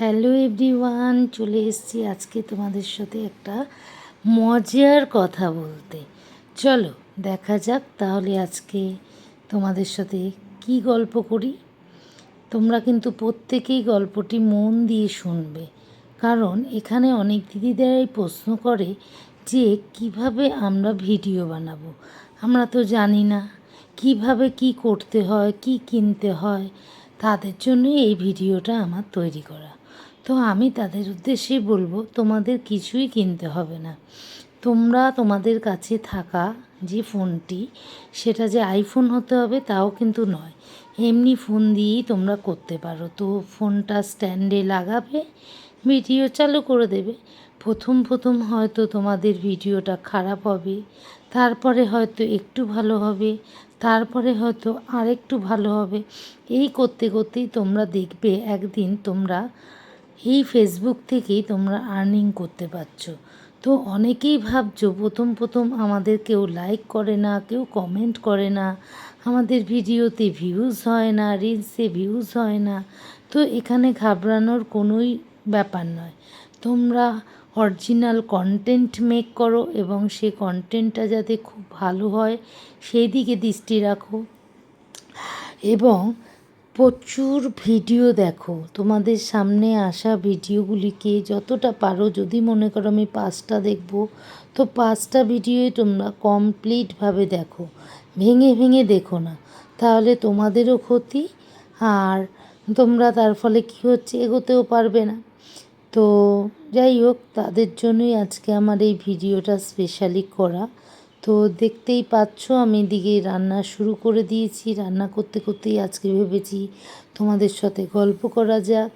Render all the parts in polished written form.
Hello everyone, চলে এসেছি আজকে তোমাদের সাথে একটা মজার কথা বলতে। চলো দেখা যাক তাহলে আজকে তোমাদের সাথে কি গল্প করি। তোমরা কিন্তু প্রত্যেকেই গল্পটি মন দিয়ে শুনবে, কারণ এখানে অনেক দিদিদারাই প্রশ্ন করে যে কিভাবে আমরা ভিডিও বানাবো। আমরা তো জানি না কিভাবে কি করতে হয়, কি কিনতে হয়। তাদের জন্যই এই ভিডিওটা আমার তৈরি করা। তো আমি তাদের উদ্দেশ্যে বলবো, তোমাদের কিছুই কিনতে হবে না। তোমরা তোমাদের কাছে থাকা যে ফোনটি, সেটা যে আইফোন হতে হবে তাও কিন্তু নয়, এমনি ফোন দিয়েই তোমরা করতে পারো। তো ফোনটা স্ট্যান্ডে লাগাবে, ভিডিও চালু করে দেবে। প্রথম প্রথম হয়তো তোমাদের ভিডিওটা খারাপ হবে, তারপরে হয়তো একটু ভালো হবে, তারপরে হয়তো আরেকটু ভালো হবে। এই করতে করতেই তোমরা দেখবে একদিন তোমরা এই ফেসবুক থেকেই তোমরা আর্নিং করতে পারছো। তো অনেকেই ভাবছো প্রথম প্রথম আমাদের কেউ লাইক করে না, কেউ কমেন্ট করে না, আমাদের ভিডিওতে ভিউজ হয় না, রিলসে ভিউজ হয় না। তো এখানে ঘাবড়ানোর কোনোই ব্যাপার নয়। তোমরা অরিজিনাল কন্টেন্ট মেক করো এবং সে কন্টেন্টটা যাতে খুব ভালো হয় সেই দিকে দৃষ্টি রাখো, এবং প্রচুর ভিডিও দেখো। তোমাদের সামনে আসা ভিডিওগুলিকে যতটা পারো, যদি মনে করো আমি 5টা দেখব, তো 5টা ভিডিওই তোমরা কমপ্লিটভাবে দেখো, ভেঙে ভেঙে দেখো না, তাহলে তোমাদেরও ক্ষতি। আর তোমরা তার ফলে কী হচ্ছে, এগোতেও পারবে না। তো যাই হোক, তাদের জন্যই আজকে আমার এই ভিডিওটা স্পেশালি করা। তো দেখতেই পাচ্ছ আমি এদিকে রান্না শুরু করে দিয়েছি। রান্না করতে করতেই আজকে ভেবেছি তোমাদের সাথে গল্প করা যাক।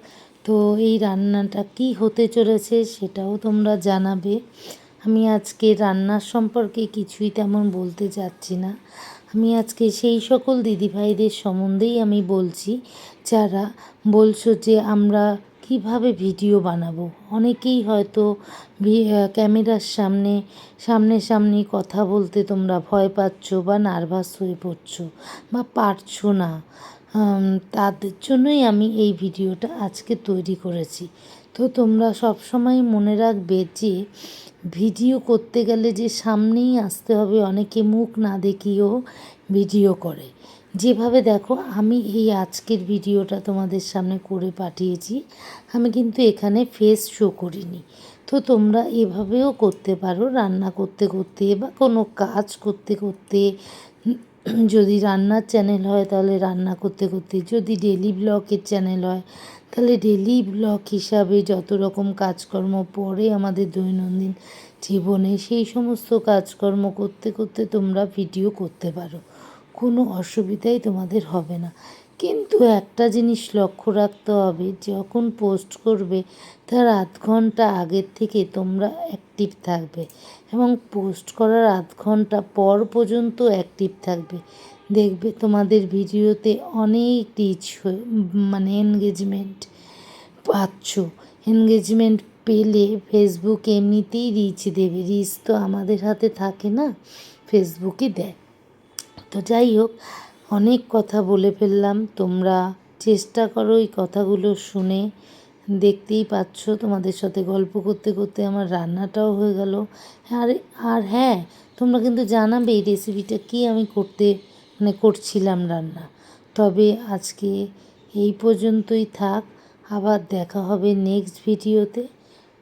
তো এই রান্নাটা কি হতে চলেছে সেটাও তোমরা জানাবে। আমি আজকে রান্নার সম্পর্কে কিছুই তেমন বলতে যাচ্ছি না। আমি আজকে সেই সকল দিদিভাইদের সম্বন্ধেই আমি বলছি যারা বলছো যে আমরা কিভাবে ভিডিও বানাবো। অনেকেই হয়তো ক্যামেরার সামনে কথা বলতে তোমরা ভয় পাচ্ছ বা নার্ভাস হয়ে পড়ছো বা পারছো না। তাদের জন্যই আমি এই ভিডিওটা আজকে তৈরি করেছি। তো তোমরা সব সময় মনে রাখবে যে ভিডিও করতে গেলে যে সামনেই আসতে হবে। অনেকে মুখ না দেখিয়েও ভিডিও করে, যেভাবে দেখো আমি এই আজকের ভিডিওটা তোমাদের সামনে করে পাঠিয়েছি। আমি কিন্তু এখানে ফেস শো করিনি। তো তোমরা এভাবেও করতে পারো, রান্না করতে করতে বা কোনো কাজ করতে করতে। যদি রান্নার চ্যানেল হয় তাহলে রান্না করতে করতে, যদি ডেলি ব্লগের চ্যানেল হয় তাহলে ডেলি ব্লগ হিসাবে যত রকম কাজকর্ম পড়ে আমাদের দৈনন্দিন জীবনে, সেই সমস্ত কাজকর্ম করতে করতে তোমরা ভিডিও করতে পারো, কোনো অসুবিধাই তোমাদের হবে না। কিন্তু একটা জিনিস লক্ষ্য রাখতে হবে, যখন পোস্ট করবে তার আধ ঘন্টা আগের থেকে তোমরা অ্যাক্টিভ থাকবে এবং পোস্ট করার আধ ঘন্টা পর পর্যন্ত অ্যাক্টিভ থাকবে। দেখবে তোমাদের ভিডিওতে অনেক রিচ মানে এনগেজমেন্ট পাচ্ছ। এনগেজমেন্ট পেলে ফেসবুক এমনিতেই রিচ দেবে। রিচ তো আমাদের হাতে থাকে না, ফেসবুকই দেয়। তো যাই হোক, অনেক কথা বলে ফেললাম। তোমরা চেষ্টা করো এই কথাগুলো শুনে। দেখতেই পাচ্ছ তোমাদের সাথে গল্প করতে করতে আমার রান্নাটাও হয়ে গেল। আর আর হ্যাঁ, তোমরা কিন্তু জানাবে এই রেসিপিটা কি আমি করছিলাম রান্না। তবে আজকে এই পর্যন্তই থাক, আবার দেখা হবে নেক্সট ভিডিওতে।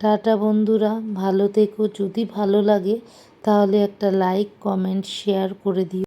টাটা বন্ধুরা, ভালো থেকো। যদি ভালো লাগে তাহলে একটা লাইক, কমেন্ট, শেয়ার করে দিও।